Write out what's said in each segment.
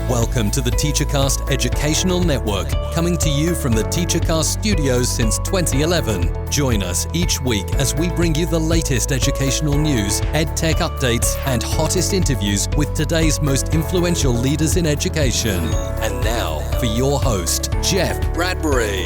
Welcome to the TeacherCast Educational Network, coming to you from the TeacherCast studios since 2011. Join us each week as we bring you the latest educational news, EdTech updates, and hottest interviews with today's most influential leaders in education. And now, for your host, Jeff Bradbury.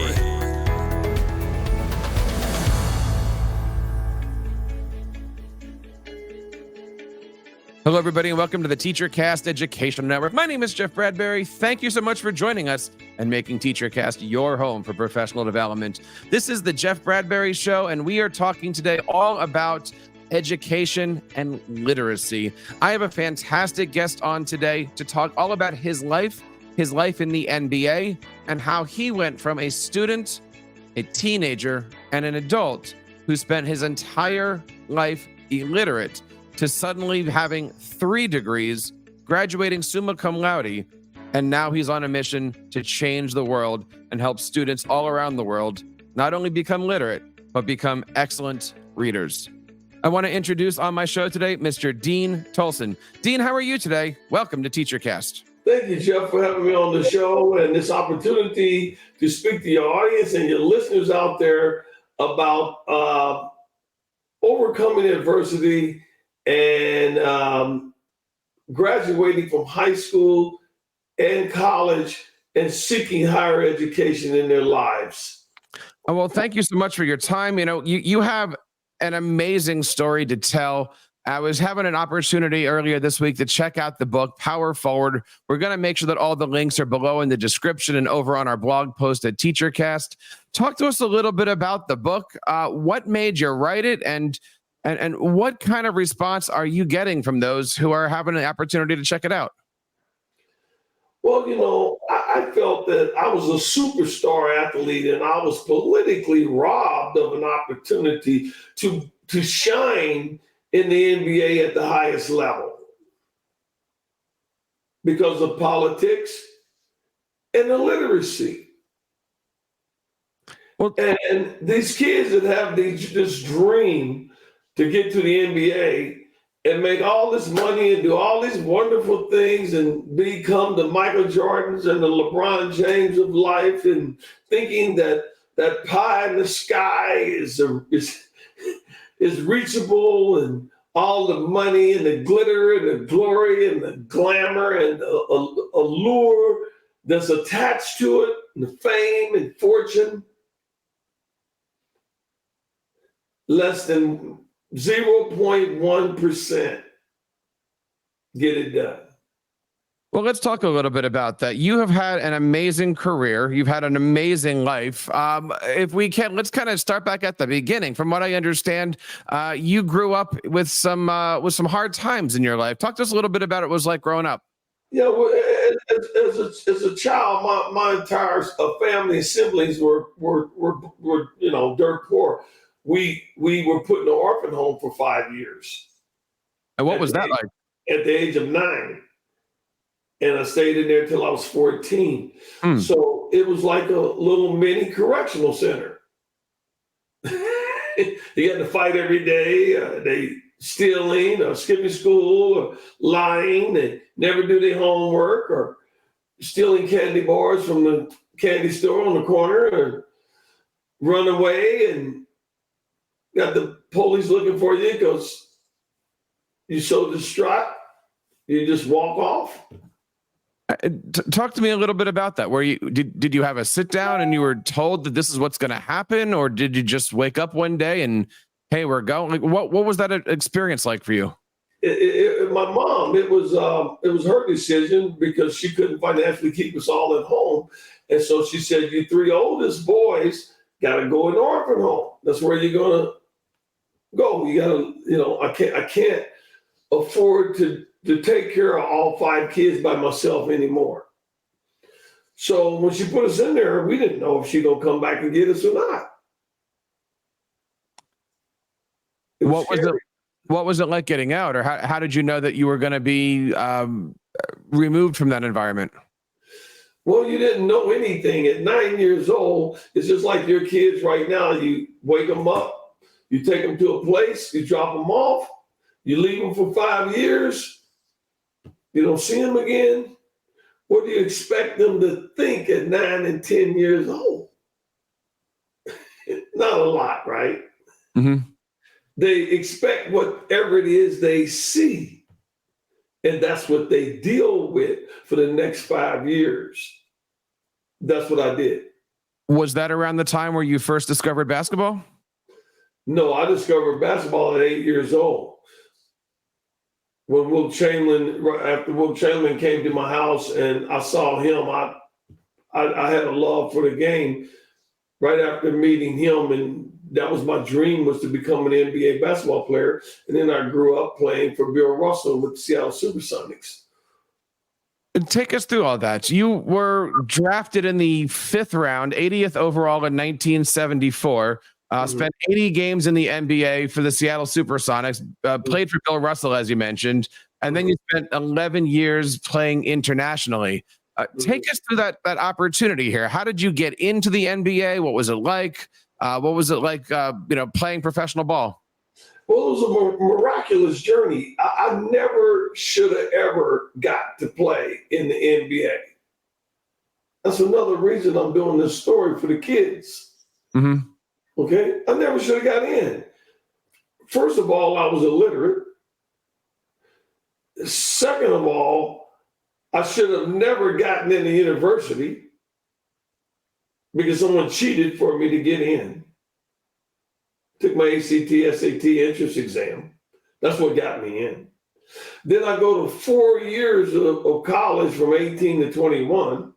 Hello, everybody, and welcome to the TeacherCast Educational Network. My name is Jeff Bradbury. Thank you so much for joining us and making TeacherCast your home for professional development. This is the Jeff Bradbury Show, and we are talking today all about education and literacy. I have a fantastic guest on today to talk all about his life in the NBA, and how he went from a student, a teenager, and an adult who spent his entire life illiterate to suddenly having 3 degrees, graduating summa cum laude, and now he's on a mission to change the world and help students all around the world not only become literate, but become excellent readers. I want to introduce on my show today, Mr. Dean Tolson. Dean, how are you today? Welcome to TeacherCast. Thank you, Jeff, for having me on the show and this opportunity to speak to your audience and your listeners out there about overcoming adversity and graduating from high school and college and seeking higher education in their lives. Well, thank you so much for your time. You know, you have an amazing story to tell. I was having an opportunity earlier this week to check out the book, Power Forward. We're going to make sure that all the links are below in the description and over on our blog post at TeacherCast. Talk to us a little bit about the book. What made you write it, and what kind of response are you getting from those who are having an opportunity to check it out? Well, you know, I felt that I was a superstar athlete and I was politically robbed of an opportunity to shine in the NBA at the highest level because of politics and illiteracy. Well, and these kids that have this dream to get to the NBA and make all this money and do all these wonderful things and become the Michael Jordans and the LeBron James of life, and thinking that pie in the sky is reachable, and all the money and the glitter and the glory and the glamour and the allure that's attached to it, and the fame and fortune. Less than 0.1% get it done. Well, let's talk a little bit about that. You have had an amazing career. You've had an amazing life. If we can, let's kind of start back at the beginning. From what I understand, you grew up with some hard times in your life. Talk to us a little bit about what it was like growing up. Yeah, well, as a child, my entire family and siblings were dirt poor. We were put in an orphan home for 5 years. And what was that like? At the age of 9. And I stayed in there till I was 14. So it was like a little mini correctional center. You had to fight every day. They stealing or skipping school or lying. They never do their homework, or stealing candy bars from the candy store on the corner, and run away and got the police looking for you because you're so distraught, you just walk off. Talk to me a little bit about that. Where did you have a sit down and you were told that this is what's going to happen, or did you just wake up one day and, hey, we're going? Like, what was that experience like for you? My mom, it was her decision because she couldn't financially keep us all at home, and so she said, "You 3 oldest boys got to go in the orphan home. That's where you're gonna go. You gotta, I can't afford to take care of all 5 kids by myself anymore." So when she put us in there, we didn't know if she's gonna come back and get us or not. What was it like getting out, or how did you know that you were going to be removed from that environment? Well, you didn't know anything at 9 years old. It's just like your kids right now. You wake them up, you take them to a place, you drop them off, you leave them for 5 years, you don't see them again. What do you expect them to think at 9 and 10 years old? Not a lot, right? Mm-hmm. They expect whatever it is they see. And that's what they deal with for the next 5 years. That's what I did. Was that around the time where you first discovered basketball? No, I discovered basketball at 8 years old. When after Wilt Chamberlain came to my house and I saw him, I had a love for the game right after meeting him, and that was my dream, was to become an NBA basketball player. And then I grew up playing for Bill Russell with the Seattle Supersonics. Take us through all that. You were drafted in the 5th round, 80th overall in 1974. Spent 80 games in the NBA for the Seattle Supersonics, played for Bill Russell, as you mentioned, and then you spent 11 years playing internationally. Take us through that opportunity here. How did you get into the NBA? What was it like? Playing professional ball? Well, it was a miraculous journey. I never should have ever got to play in the NBA. That's another reason I'm doing this story for the kids. Mm-hmm. Okay? I never should have got in. First of all, I was illiterate. Second of all, I should have never gotten into university because someone cheated for me to get in. Took my ACT, SAT entrance exam. That's what got me in. Then I go to 4 years of college from 18 to 21.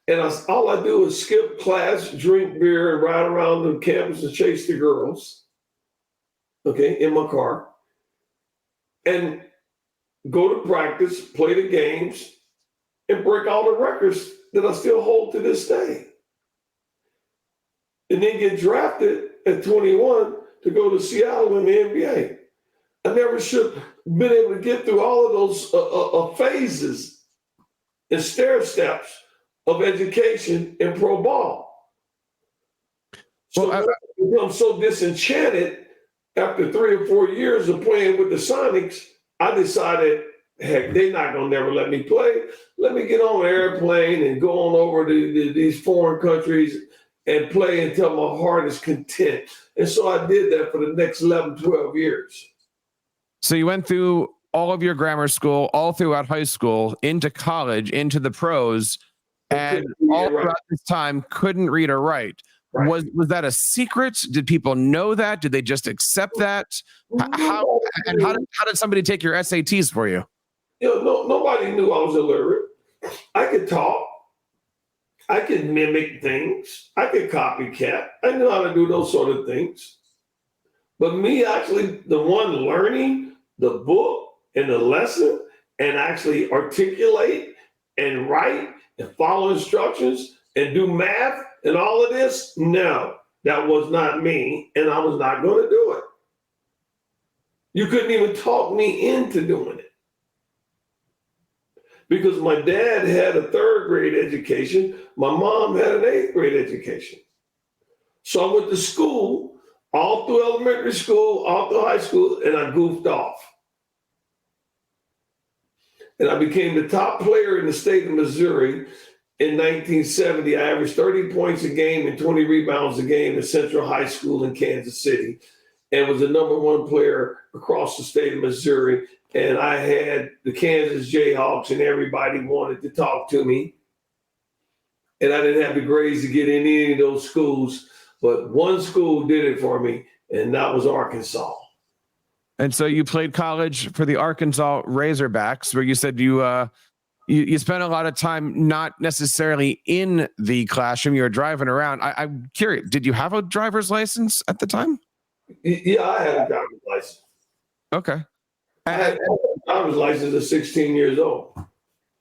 And all I do is skip class, drink beer, and ride around the campus and chase the girls, okay, in my car. And go to practice, play the games, and break all the records that I still hold to this day. And then get drafted at 21 to go to Seattle in the NBA. I never should have been able to get through all of those phases and stair steps of education in pro ball. So I become so disenchanted after 3 or 4 years of playing with the Sonics, I decided, heck, they're not going to never let me play. Let me get on an airplane and go on over to these foreign countries and play until my heart is content. And so I did that for the next 11, 12 years. So you went through all of your grammar school, all throughout high school, into college, into the pros, and all throughout this time couldn't read or write. Right. Was that a secret? Did people know that? Did they just accept that? How did somebody take your SATs for you? Nobody knew I was illiterate. I could talk. I could mimic things. I could copycat. I knew how to do those sort of things. But me actually, the one learning the book and the lesson and actually articulate and write and follow instructions and do math and all of this, no, that was not me, and I was not going to do it. You couldn't even talk me into doing it. Because my dad had a 3rd grade education, my mom had an 8th grade education. So I went to school, all through elementary school, all through high school, and I goofed off. And I became the top player in the state of Missouri. In 1970, I averaged 30 points a game and 20 rebounds a game at Central High School in Kansas City, and was the #1 player across the state of Missouri. And I had the Kansas Jayhawks, and everybody wanted to talk to me. And I didn't have the grades to get in any of those schools, but one school did it for me, and that was Arkansas. And so you played college for the Arkansas Razorbacks, where you said you spent a lot of time not necessarily in the classroom. You were driving around. I'm curious, did you have a driver's license at the time? Yeah, I had a driver's license. Okay. I had a driver's license at 16 years old.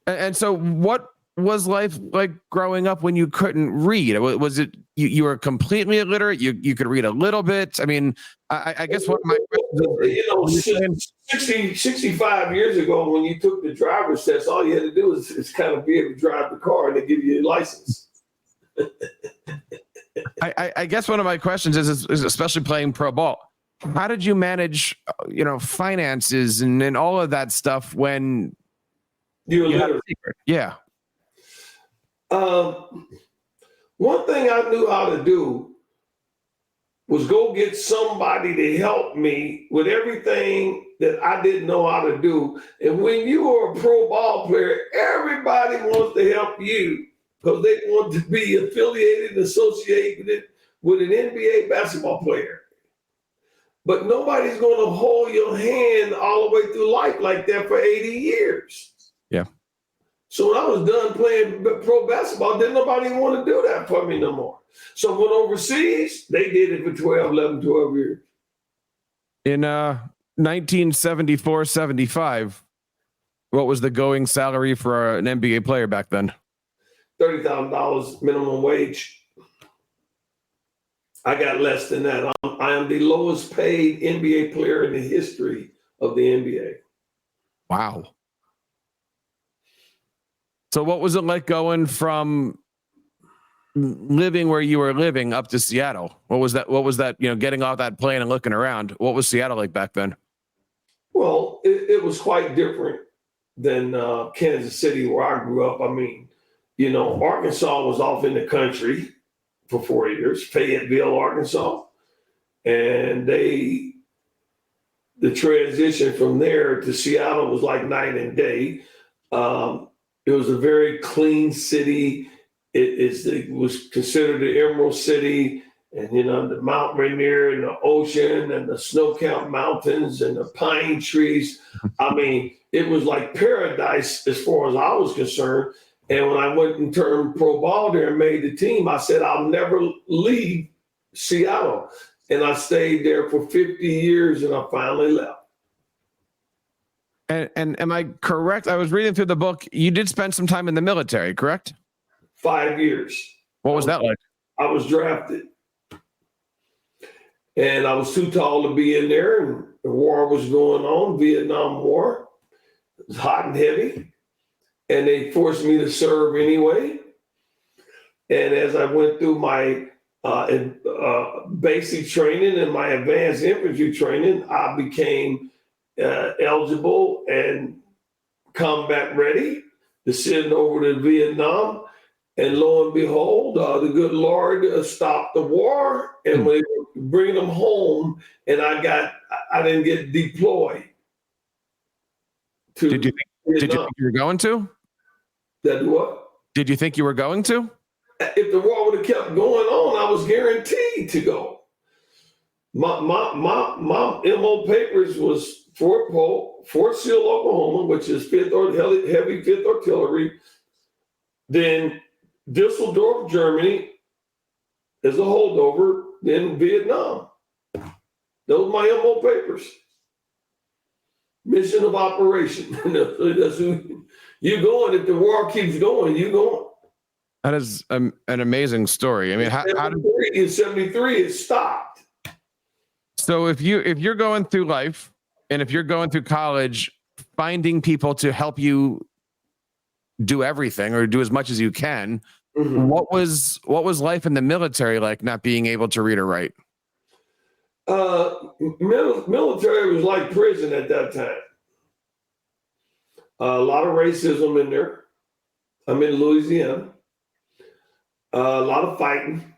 And so what was life like growing up when you couldn't read? Was it you were completely illiterate? You could read a little bit? I mean, I guess one of my questions is, 65 years ago, when you took the driver's test, all you had to do is kind of be able to drive the car, and they give you a license. I guess one of my questions is especially playing pro ball, how did you manage, finances and all of that stuff when You're You have a literate. secret. Yeah. One thing I knew how to do was go get somebody to help me with everything that I didn't know how to do. And when you are a pro ball player, everybody wants to help you because they want to be affiliated and associated with an NBA basketball player. But nobody's going to hold your hand all the way through life like that for 80 years. Yeah. So when I was done playing pro basketball, didn't nobody want to do that for me no more. So I went overseas. They did it for 12 years. In 1974-75, what was the going salary for an NBA player back then? $30,000 minimum wage. I got less than that. I am the lowest paid NBA player in the history of the NBA. Wow. So what was it like going from living where you were living up to Seattle? What was that, getting off that plane and looking around? What was Seattle like back then? Well, it was quite different than Kansas City, where I grew up. I mean, Arkansas was off in the country for 4 years, Fayetteville, Arkansas. And the transition from there to Seattle was like night and day. It was a very clean city. It was considered the Emerald City, and the Mount Rainier and the ocean and the snow-capped mountains and the pine trees. I mean, it was like paradise as far as I was concerned. And when I went and turned pro ball there and made the team, I said, I'll never leave Seattle. And I stayed there for 50 years, and I finally left. And am I correct? I was reading through the book. You did spend some time in the military, correct? 5 years. What was that like? I was drafted. And I was too tall to be in there, and the war was going on, Vietnam War. It was hot and heavy. And they forced me to serve anyway. And as I went through my basic training and my advanced infantry training, I became eligible and combat ready to send over to Vietnam. And lo and behold, the good Lord stopped the war, and we were bringing them home, and I didn't get deployed. Did you think you were going to? That what? Did you think you were going to? If the war would have kept going on, I was guaranteed to go. My MO papers was Fort Sill, Oklahoma, which is heavy 5th Artillery. Then Düsseldorf, Germany, as a holdover. Then Vietnam. Those are my MO papers. Mission of operation. That's who you going. If the war keeps going, you going. That is an amazing story. I mean, how did in 73 it stopped? So if you're going through life, and if you're going through college, finding people to help you do everything or do as much as you can, what was life in the military like, not being able to read or write? Military was like prison at that time. A lot of racism in there. I'm in Louisiana. A lot of fighting.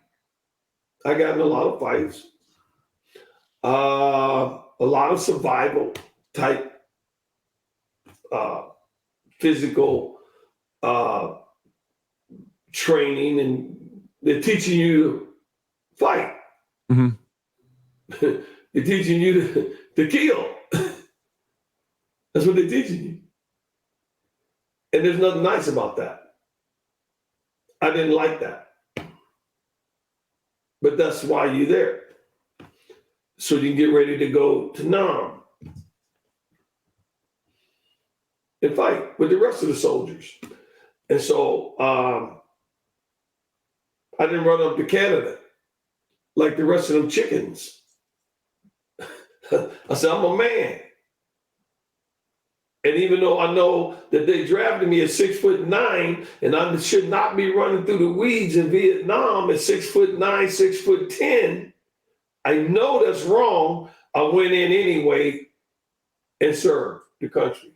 I got in a lot of fights. A lot of survival type physical training, and they're teaching you to fight. They're teaching you to kill. That's what they're teaching you. And there's nothing nice about that. I didn't like that. But that's why you're there. So you can get ready to go to Nam and fight with the rest of the soldiers. And so I didn't run up to Canada like the rest of them chickens. I said, I'm a man. And even though I know that they drafted me at 6'9", and I should not be running through the weeds in Vietnam at 6'9", 6'10", I know that's wrong. I went in anyway and served the country.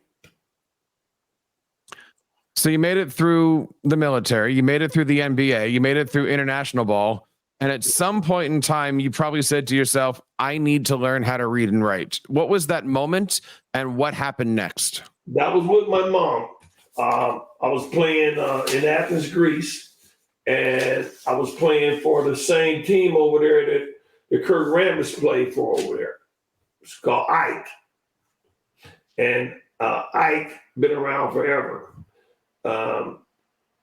So you made it through the military, you made it through the NBA, you made it through international ball. And at some point in time, you probably said to yourself, I need to learn how to read and write. What was that moment and what happened next? That was with my mom. I was playing in Athens, Greece, and I was playing for the same team over there that the Kurt Rambis played for over there. It's called Ike. And Ike been around forever.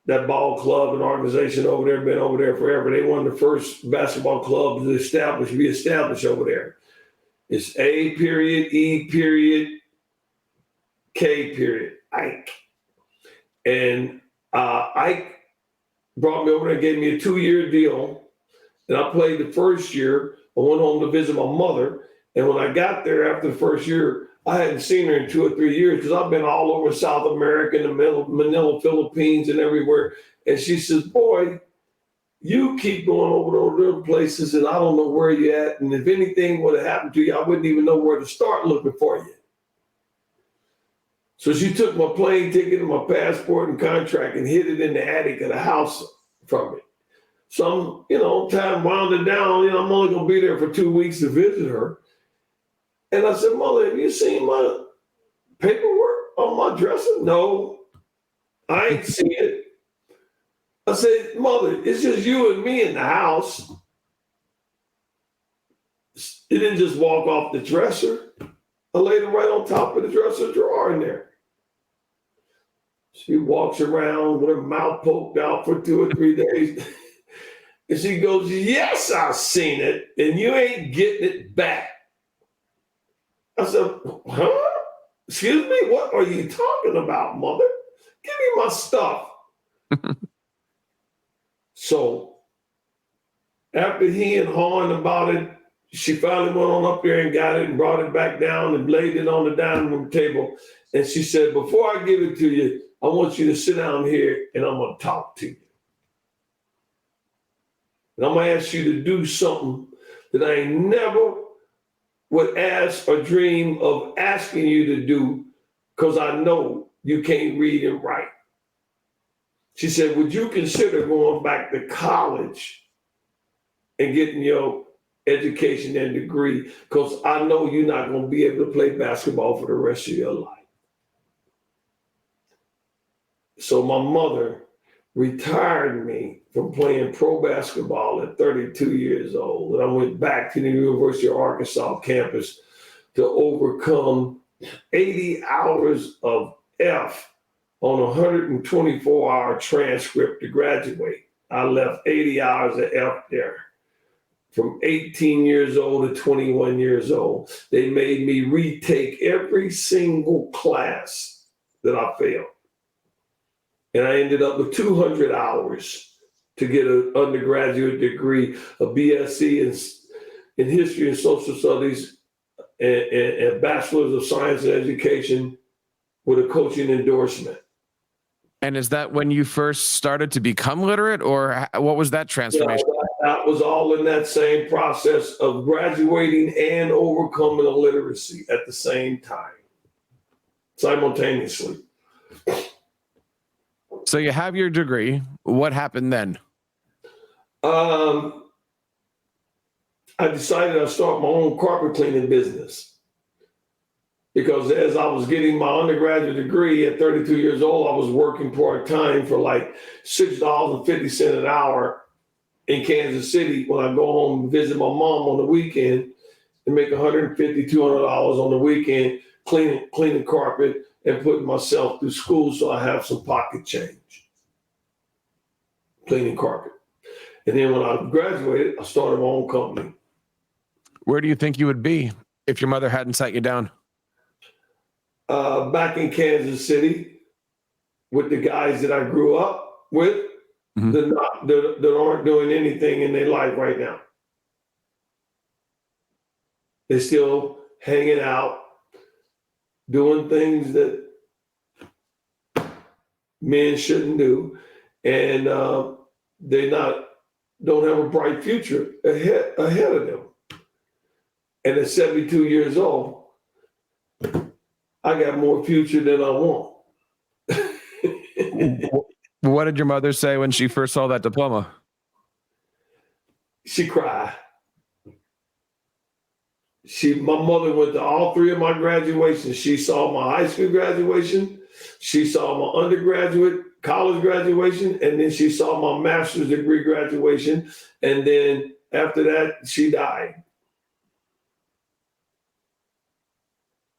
That ball club and organization over there been over there forever. They won the first basketball club to be established over there. It's A period, E period, K period, Ike. And Ike brought me over there and gave me a 2-year deal. And I played the first year. I went home to visit my mother. And when I got there after the first year, I hadn't seen her in 2 or 3 years because I've been all over South America, in the Manila, Philippines, and everywhere. And she says, boy, you keep going over those places and I don't know where you're at. And if anything would have happened to you, I wouldn't even know where to start looking for you. So she took my plane ticket and my passport and contract and hid it in the attic of the house from me. So I'm, time wounded down. I'm only going to be there for 2 weeks to visit her. And I said, Mother, have you seen my paperwork on my dresser? No, I ain't seen it. I said, Mother, it's just you and me in the house. It didn't just walk off the dresser. I laid it right on top of the dresser drawer in there. She walks around with her mouth poked out for 2 or 3 days. And she goes, yes, I've seen it, and you ain't getting it back. I said, huh? Excuse me? What are you talking about, Mother? Give me my stuff. So after he and hawing about it, she finally went on up there and got it and brought it back down and laid it on the dining room table. And she said, before I give it to you, I want you to sit down here and I'm going to talk to you. And I'm going to ask you to do something that I ain't never would ask or dream of asking you to do because I know you can't read and write. She said, would you consider going back to college and getting your education and degree? Because I know you're not going to be able to play basketball for the rest of your life. So my mother retired me from playing pro basketball at 32 years old. And I went back to the University of Arkansas campus to overcome 80 hours of F on a 124-hour transcript to graduate. I left 80 hours of F there. From 18 years old to 21 years old, they made me retake every single class that I failed. And I ended up with 200 hours to get an undergraduate degree, a BSc in history and social studies, and a bachelor's of science and education with a coaching endorsement. And is that when you first started to become literate, or what was that transformation? Yeah, that was all in that same process of graduating and overcoming illiteracy at the same time, simultaneously. So you have your degree. What happened then? I decided I'd start my own carpet cleaning business because as I was getting my undergraduate degree at 32 years old, I was working part-time for like $6.50 an hour in Kansas City when I go home and visit my mom on the weekend and make $150, $200 on the weekend cleaning carpet and putting myself through school so I have some pocket change, cleaning carpet. And then when I graduated, I started my own company. Where do you think you would be if your mother hadn't sat you down? Back in Kansas City with the guys that I grew up with that aren't doing anything in their life right now. They're still hanging out, doing things that men shouldn't do, and they don't have a bright future ahead of them. And at 72 years old, I got more future than I want. What did your mother say when she first saw that diploma? She cried. My mother went to all three of my graduations. She saw my high school graduation. She saw my undergraduate college graduation, and then she saw my master's degree graduation. And then after that, she died.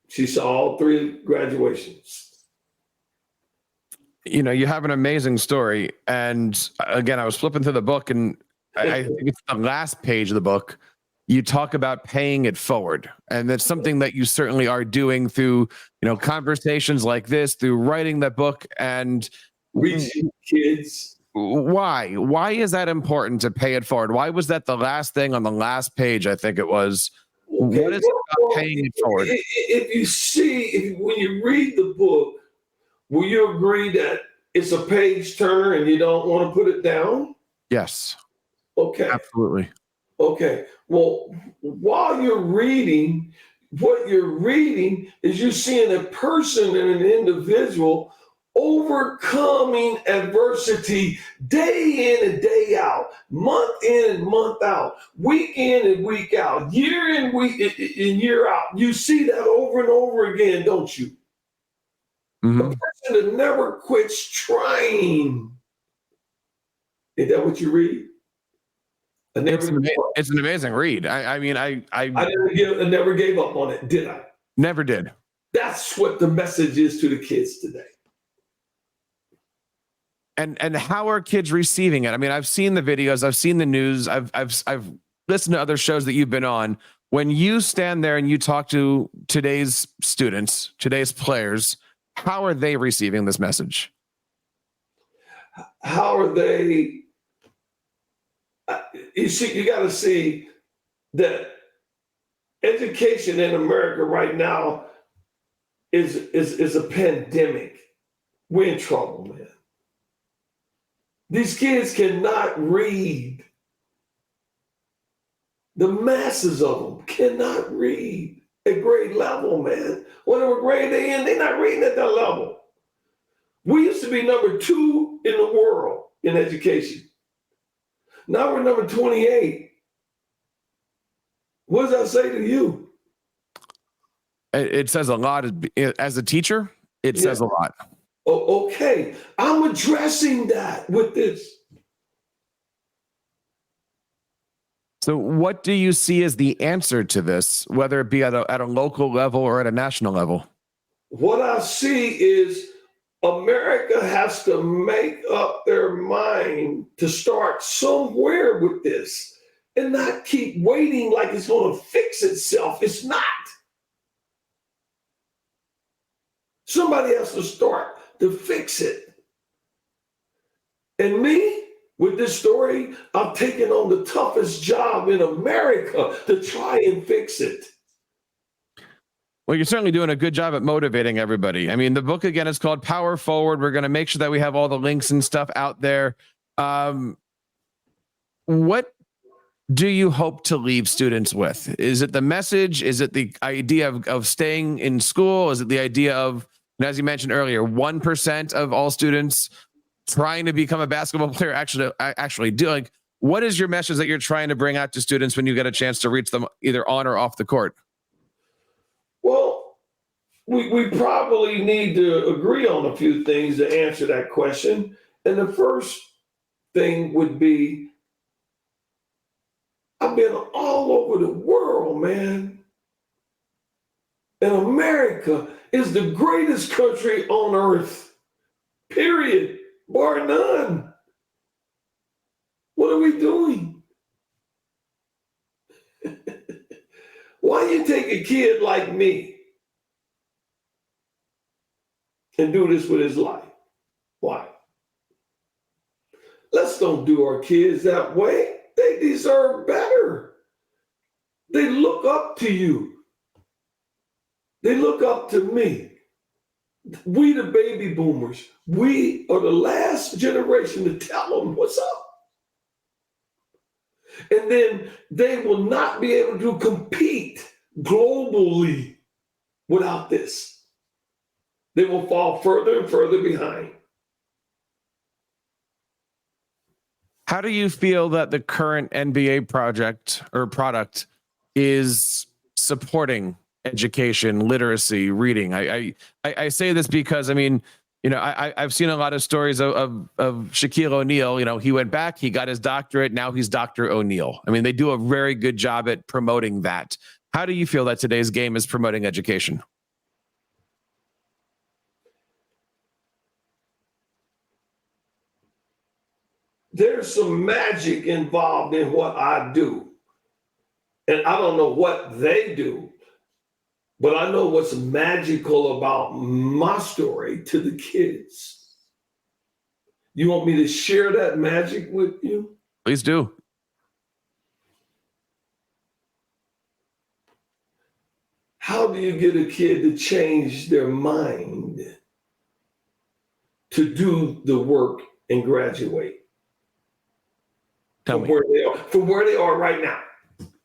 She saw all three graduations. You know, you have an amazing story. And again, I was flipping through the book, and I think it's the last page of the book. You talk about paying it forward. And that's something that you certainly are doing through, conversations like this, through writing the book and reaching kids. Why? Why is that important to pay it forward? Why was that the last thing on the last page? I think it was. Okay. What is it about paying it forward? When you read the book, will you agree that it's a page turner and you don't want to put it down? Yes. Okay. Absolutely. Okay. Well, while you're reading, what you're reading is you're seeing a person and an individual overcoming adversity day in and day out, month in and month out, week in and week out, year in, week in, year out. You see that over and over again, don't you? Mm-hmm. A person that never quits trying. Is that what you read? It's an amazing read. I never gave up on it, did I? Never did. That's what the message is to the kids today. And how are kids receiving it? I mean, I've seen the videos, I've seen the news, I've listened to other shows that you've been on. When you stand there and you talk to today's students, today's players, how are they receiving this message? How are they? You got to see that education in America right now is a pandemic. We're in trouble, man. These kids cannot read. The masses of them cannot read at grade level, man. Whatever grade they in, they're not reading at that level. We used to be number 2 in the world in education. Now we're number 28. What does that say to you? It says a lot. As a teacher, it says a lot. Oh, okay. I'm addressing that with this. So what do you see as the answer to this, whether it be at a local level or at a national level? What I see is America has to make up their mind to start somewhere with this and not keep waiting like it's going to fix itself. It's not. Somebody has to start to fix it. And me, with this story, I've taken on the toughest job in America to try and fix it. Well, you're certainly doing a good job at motivating everybody. I mean, the book, again, is called Power Forward. We're going to make sure that we have all the links and stuff out there. What do you hope to leave students with? Is it the message? Is it the idea of staying in school? Is it the idea of, and as you mentioned earlier, 1% of all students trying to become a basketball player actually do? Like, what is your message that you're trying to bring out to students when you get a chance to reach them either on or off the court? Well, we probably need to agree on a few things to answer that question. And the first thing would be, I've been all over the world, man. And America is the greatest country on earth, period, bar none. What are we doing? Why you take a kid like me and do this with his life? Why? Let's don't do our kids that way. They deserve better. They look up to you. They look up to me. We, the baby boomers, we are the last generation to tell them what's up. And then they will not be able to compete globally without this. They will fall further and further behind. How do you feel that the current NBA project or product is supporting education, literacy, reading? I say this because, I mean, I've seen a lot of stories of Shaquille O'Neal. He went back, he got his doctorate. Now he's Dr. O'Neal. I mean, they do a very good job at promoting that. How do you feel that today's game is promoting education? There's some magic involved in what I do. And I don't know what they do, but I know what's magical about my story to the kids. You want me to share that magic with you? Please do. How do you get a kid to change their mind to do the work and graduate? From where they are right now.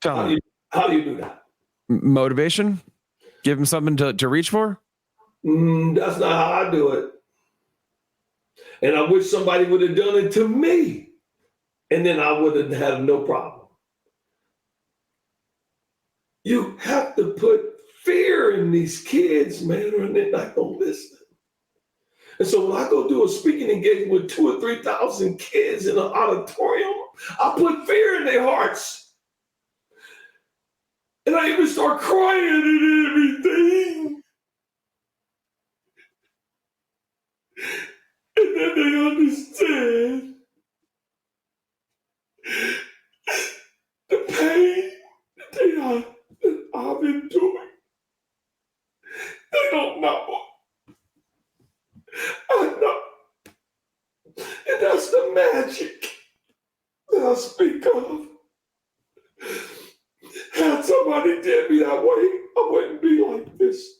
How do you do that? Motivation? Give them something to reach for? That's not how I do it. And I wish somebody would have done it to me. And then I would have had no problem. You have to put fear in these kids, man, or they're not going to listen. And so when I go do a speaking engagement with 2,000 or 3,000 kids in an auditorium, I put fear in their hearts. And I even start crying and everything. And then they understand the pain that I've been doing. They don't know. I know. And that's the magic that I speak of. Had somebody did me that way, I wouldn't be like this.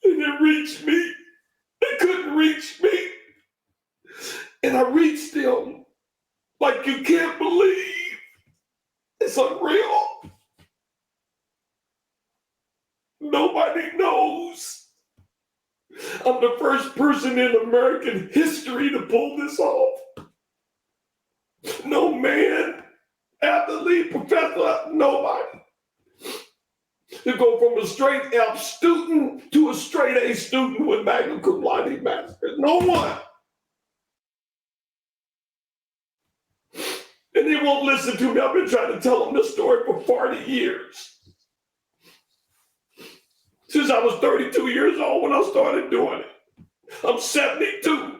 They didn't reach me. They couldn't reach me. And I reached them like you can't believe. It's unreal. Nobody knows. I'm the first person in American history to pull this off. No man, athlete, professor, nobody. To go from a straight F student to a straight A student with Magna cum laude master. No one. And they won't listen to me. I've been trying to tell them this story for 40 years. Since I was 32 years old when I started doing it. I'm 72.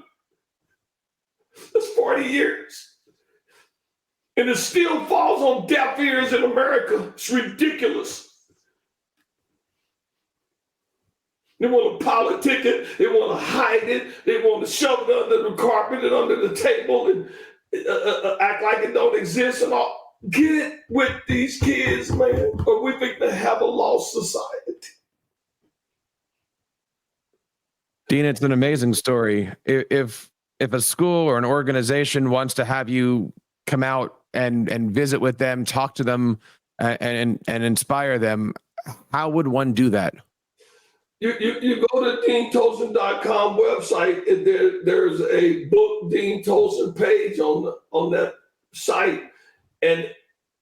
That's 40 years. And it still falls on deaf ears in America. It's ridiculous. They want to politic it. They want to hide it. They want to shove it under the carpet and under the table and act like it don't exist and all. Get with these kids, man, or we think they have a lost society. Dean, it's an amazing story. If a school or an organization wants to have you come out and visit with them, talk to them, and inspire them, how would one do that? You go to deantolson.com website, and there's a book Dean Tolson page on that site, and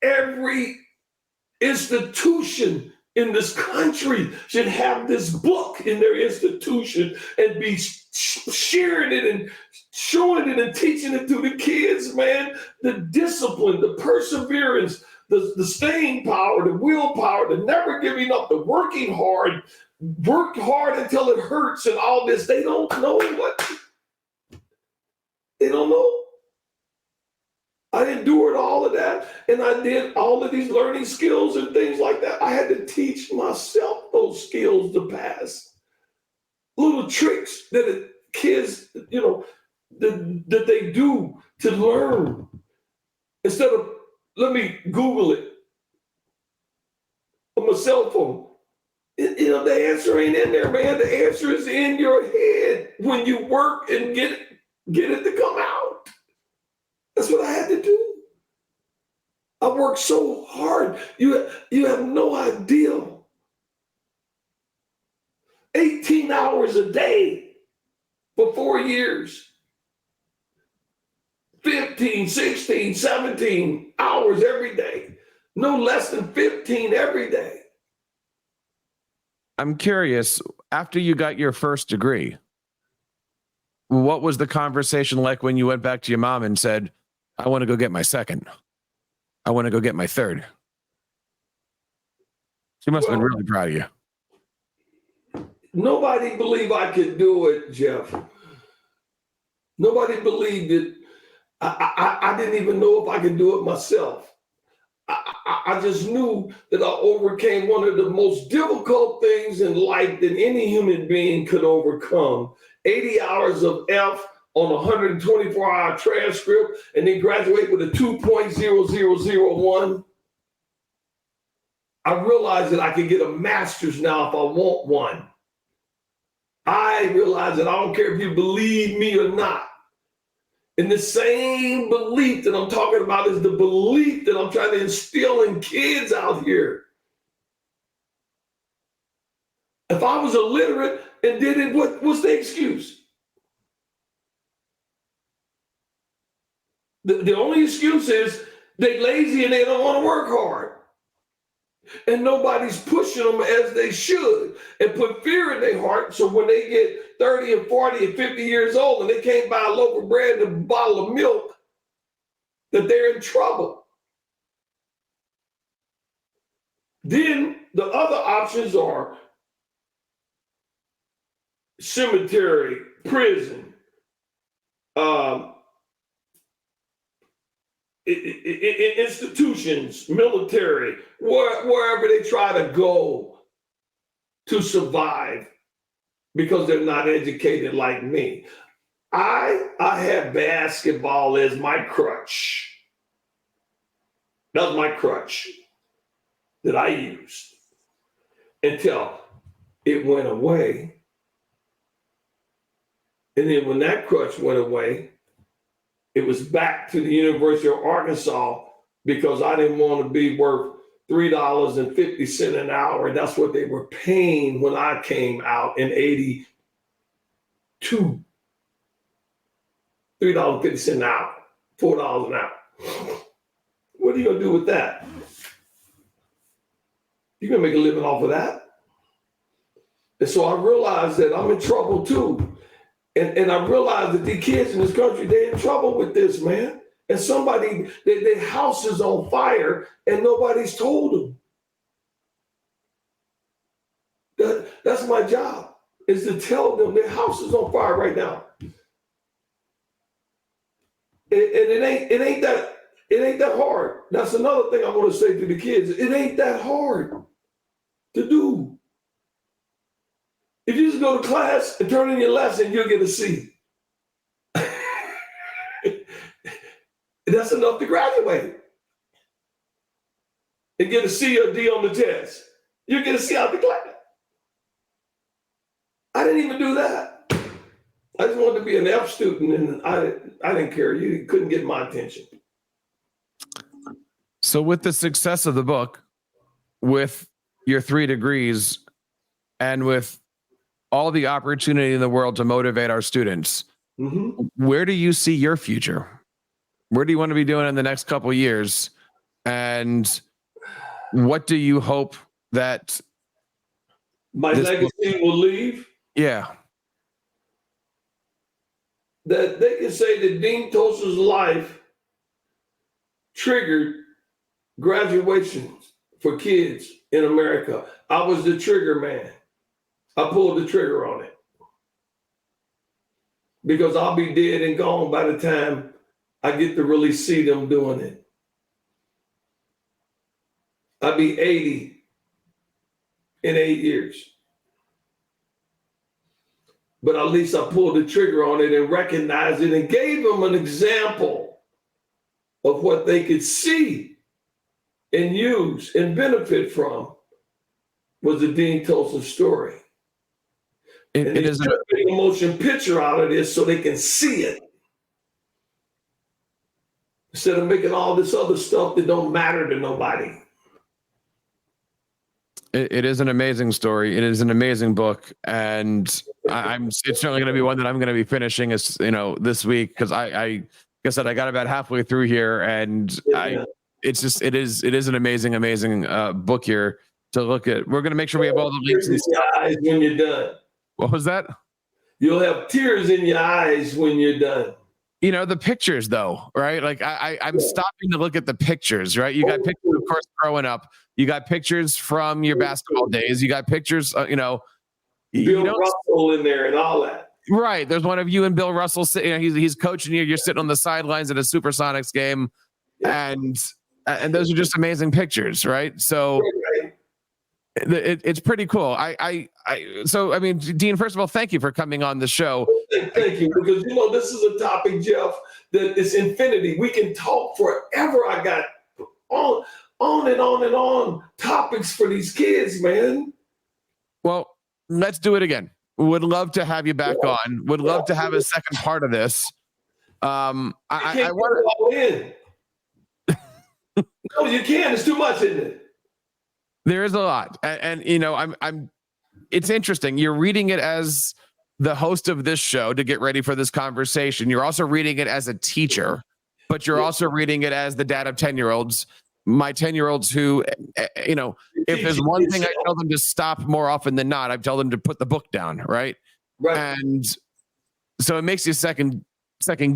every institution in this country should have this book in their institution and be sharing it and showing it and teaching it to the kids, man. The discipline, the perseverance, the staying power, the willpower, the never giving up, the working hard, work hard until it hurts and all this. They don't know what. They don't know. I endured all of that, and I did all of these learning skills and things like that. I had to teach myself those skills to pass. Little tricks that kids, that they do to learn. Instead of, let me Google it on my cell phone. The answer ain't in there, man. The answer is in your head when you work and get it to come out. That's what I had to do. I worked so hard. You have no idea. 18 hours a day for 4 years. 15, 16, 17 hours every day. No less than 15 every day. I'm curious, after you got your first degree, what was the conversation like when you went back to your mom and said, I want to go get my second? I want to go get my third. She must have been really proud of you. Nobody believed I could do it, Jeff. Nobody believed it. I didn't even know if I could do it myself. I just knew that I overcame one of the most difficult things in life that any human being could overcome. 80 hours of F on a 124-hour transcript, and then graduate with a 2.0001. I realized that I could get a master's now if I want one. I realized that I don't care if you believe me or not. And the same belief that I'm talking about is the belief that I'm trying to instill in kids out here. If I was illiterate and did it, what's the excuse? The only excuse is they're lazy and they don't want to work hard. And nobody's pushing them as they should and put fear in their heart. So when they get 30 and 40 and 50 years old and they can't buy a loaf of bread and a bottle of milk, that they're in trouble. Then the other options are cemetery, prison, institutions, military, wherever they try to go to survive because they're not educated like me. I had basketball as my crutch. That was my crutch that I used until it went away. And then when that crutch went away, it was back to the University of Arkansas because I didn't want to be worth $3.50 an hour. That's what they were paying when I came out in 82. $3.50 an hour, $4 an hour. What are you going to do with that? You're going to make a living off of that. And so I realized that I'm in trouble too. And I realized that the kids in this country, they're in trouble with this, man. And somebody, their house is on fire and nobody's told them. That's my job, is to tell them their house is on fire right now. And it ain't that hard. That's another thing I want to say to the kids. It ain't that hard to do. If you just go to class and turn in your lesson, you'll get a C. That's enough to graduate. And get a C or D on the test. You'll get a C out the class. I didn't even do that. I just wanted to be an F student, and I didn't care. You couldn't get my attention. So with the success of the book, with your 3 degrees, and with all the opportunity in the world to motivate our students, where do you see your future? Where do you want to be doing in the next couple of years? And what do you hope that my legacy will leave? Yeah. That they can say that Dean Tolson's life triggered graduations for kids in America. I was the trigger man. I pulled the trigger on it. Because I'll be dead and gone by the time I get to really see them doing it. I'll be 80 in 8 years. But at least I pulled the trigger on it and recognized it and gave them an example of what they could see and use and benefit from was the Dean Tolson story. It is a motion picture out of this so they can see it. Instead of making all this other stuff that don't matter to nobody. It is an amazing story. It is an amazing book, and it's certainly going to be one that I'm going to be finishing this week, because I I said, I got about halfway through here, and it is an amazing book here to look at. We're going to make sure we have all the links and stuff. Eyes when you're done. What was that? You'll have tears in your eyes when you're done. You know, the pictures though, right? Like I'm stopping to look at the pictures, right? You got pictures, of course, growing up. You got pictures from your basketball days. You got pictures, Bill Russell in there and all that. Right. There's one of you and Bill Russell sitting. He's coaching you. You're sitting on the sidelines at a Supersonics game, and those are just amazing pictures, right? So. It's pretty cool. So I mean, Dean, first of all, thank you for coming on the show. Thank you, because this is a topic, Jeff, that is infinity. We can talk forever. I got on and on and on topics for these kids, man. Well, let's do it again. Would love to have you back on. Would love to have a second part of this. I want to. No, you can't. It's too much, isn't it? There is a lot, and it's interesting. You're reading it as the host of this show to get ready for this conversation. You're also reading it as a teacher, but you're also reading it as the dad of 10-year-olds. My 10-year-olds who, if there's one thing I tell them to stop more often than not, I tell them to put the book down, right? And so it makes you second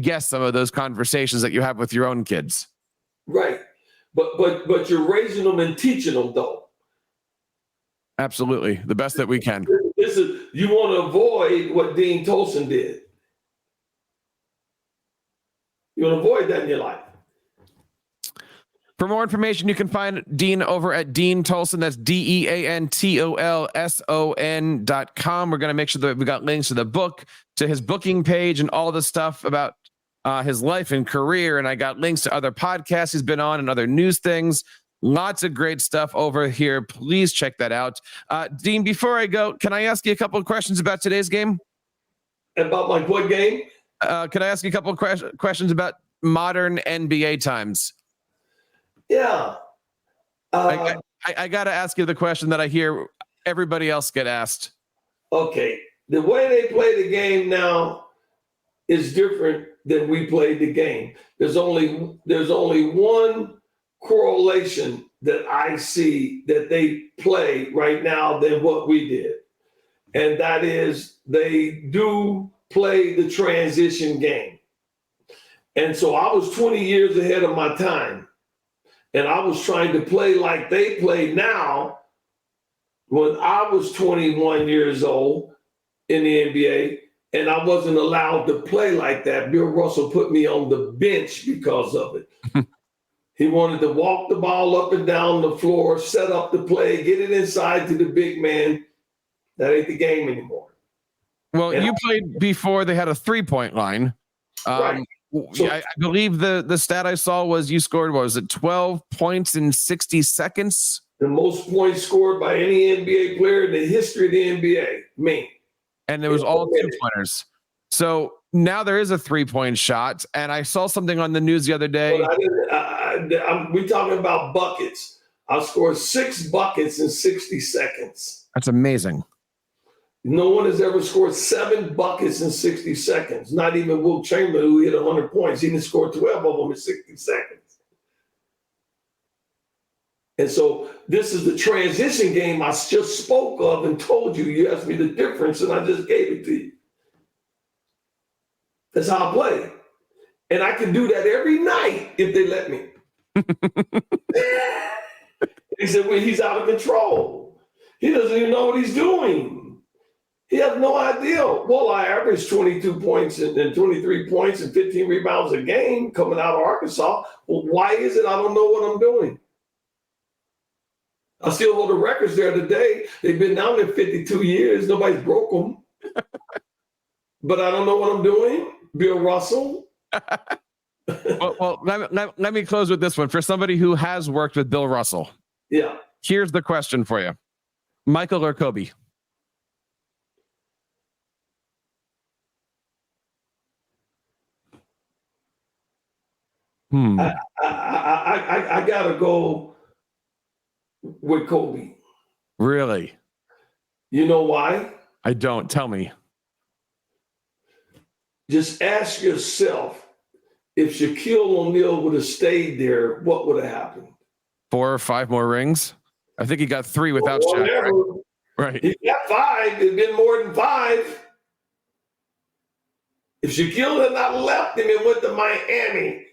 guess some of those conversations that you have with your own kids. Right, but you're raising them and teaching them though. Absolutely. The best that we can. You want to avoid what Dean Tolson did. You want to avoid that in your life. For more information, you can find Dean over at Dean Tolson. That's DeanTolson.com. We're going to make sure that we got links to the book, to his booking page, and all the stuff about his life and career. And I got links to other podcasts he's been on and other news things. Lots of great stuff over here. Please check that out. Dean, before I go, can I ask you a couple of questions about today's game? About like what game? Can I ask you a couple of questions about modern NBA times? Yeah. I got to ask you the question that I hear everybody else get asked. Okay. The way they play the game now is different than we played the game. There's only one correlation that I see that they play right now than what we did. And that is they do play the transition game. And so I was 20 years ahead of my time. And I was trying to play like they play now when I was 21 years old in the NBA, and I wasn't allowed to play like that. Bill Russell put me on the bench because of it. He wanted to walk the ball up and down the floor, set up the play, get it inside to the big man. That ain't the game anymore. Well, and you played before they had a 3-point line. Right. So, I believe the stat I saw was you scored, what was it, 12 points in 60 seconds? The most points scored by any NBA player in the history of the NBA, me. And there was all 2-pointers. So now there is a 3-point shot. And I saw something on the news the other day. We talking about buckets. I scored 6 buckets in 60 seconds. That's amazing. No one has ever scored 7 buckets in 60 seconds. Not even Wilt Chamberlain, who hit 100 points. He didn't score 12 of them in 60 seconds. And so this is the transition game I just spoke of and told you. You asked me the difference, and I just gave it to you. That's how I play. And I can do that every night if they let me. He said, well, he's out of control. He doesn't even know what he's doing. He has no idea. Well, I averaged 22 points and 23 points and 15 rebounds a game coming out of Arkansas. Well, why is it I don't know what I'm doing? I still hold the records there today. They've been down there 52 years. Nobody's broke them. But I don't know what I'm doing. Bill Russell. well, let me close with this one. For somebody who has worked with Bill Russell. Yeah. Here's the question for you. Michael or Kobe? I gotta go with Kobe. Really? You know why? I don't. Tell me. Just ask yourself, if Shaquille O'Neal would have stayed there, what would have happened? 4 or 5 more rings. I think he got 3 without Shaq. Right. He got 5. It'd been more than 5. If Shaquille had not left him and went to Miami,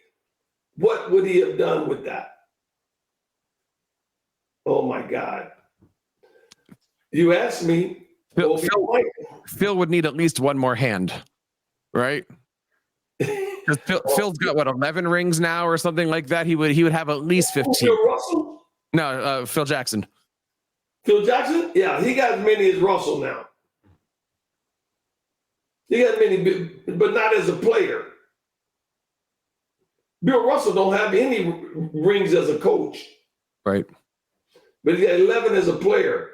what would he have done with that? Oh my God. You asked me. Phil would need at least one more hand, right? Phil's got 11 rings now or something like that. He would have at least 15. Phil Russell? No, Phil Jackson. Phil Jackson? Yeah, he got as many as Russell now. He got many, but not as a player. Bill Russell don't have any rings as a coach. Right. But he got 11 as a player.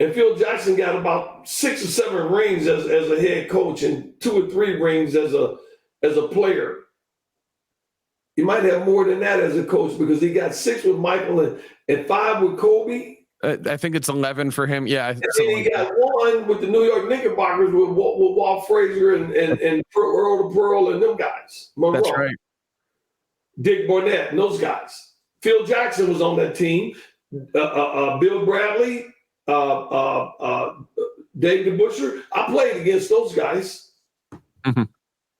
And Phil Jackson got about 6 or 7 rings as a head coach and 2 or 3 rings as a player. He might have more than that as a coach because he got 6 with Michael and 5 with Kobe. I think it's 11 for him. Yeah. And then he got 1 with the New York Knickerbockers with Walt Frazier and Earl the Pearl and them guys. Monroe. That's right. Dick Barnett and those guys. Phil Jackson was on that team. Bill Bradley, David Busher. I played against those guys. Mm-hmm.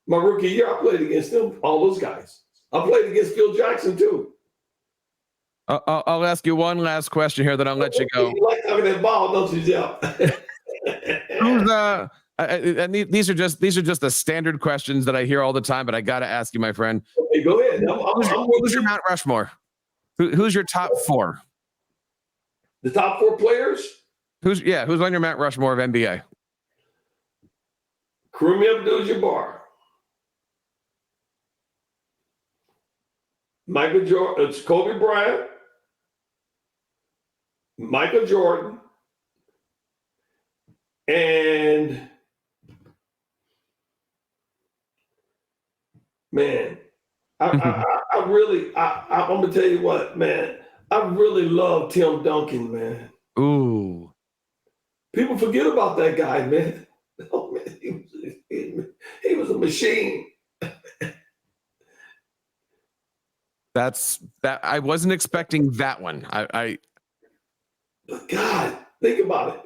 My rookie year, I played against them, all those guys. I played against Phil Jackson too. I'll ask you one last question here, then I'll let you go. You like having that ball, don't you, Jeff? And these are just the standard questions that I hear all the time, but I got to ask you, my friend. Okay, go ahead. Who's your Mount Rushmore? Who's your top 4? The top 4 players? Who's on your Mount Rushmore of NBA? Kareem Abdul-Jabbar. Michael Jordan. It's Kobe Bryant. Michael Jordan. And man, I'm gonna tell you what, man. I really love Tim Duncan, man. Ooh. People forget about that guy, man. Oh man, he was a machine. That I wasn't expecting that one. But God, think about it.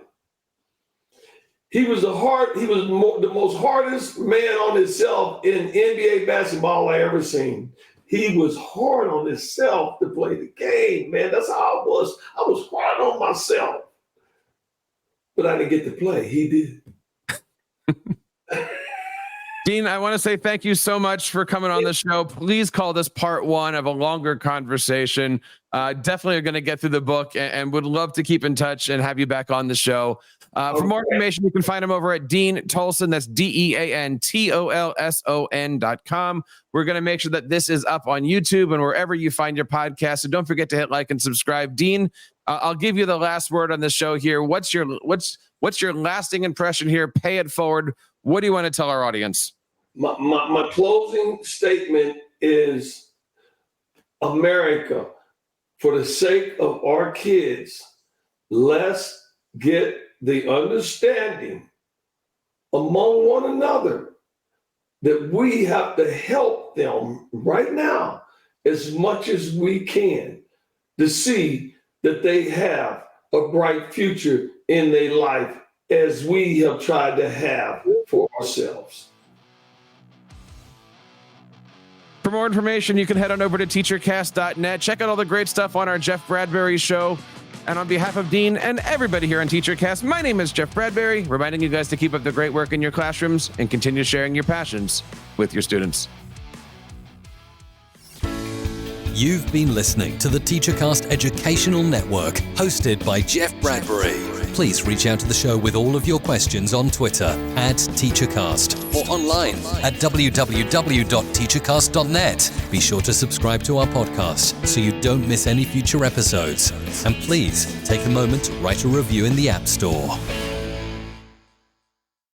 He was the most hardest man on himself in NBA basketball I ever seen. He was hard on himself to play the game, man. That's how I was. I was hard on myself. But I didn't get to play. He did. Dean, I want to say thank you so much for coming on the show. Please call this part 1 of a longer conversation. Definitely are going to get through the book and would love to keep in touch and have you back on the show. For more information, you can find him over at Dean Tolson. That's DeanTolson.com. We're going to make sure that this is up on YouTube and wherever you find your podcast. So don't forget to hit like and subscribe. Dean, I'll give you the last word on the show here. What's your lasting impression here? Pay it forward. What do you want to tell our audience? My closing statement is, America, for the sake of our kids, let's get the understanding among one another that we have to help them right now as much as we can to see that they have a bright future in their life as we have tried to have for ourselves. For more information, you can head on over to teachercast.net. Check out all the great stuff on our Jeff Bradbury Show. And on behalf of Dean and everybody here on TeacherCast, my name is Jeff Bradbury, reminding you guys to keep up the great work in your classrooms and continue sharing your passions with your students. You've been listening to the TeacherCast Educational Network, hosted by Jeff Bradbury. Please reach out to the show with all of your questions on Twitter @TeacherCast or online at www.teachercast.net. Be sure to subscribe to our podcast so you don't miss any future episodes. And please take a moment to write a review in the App Store.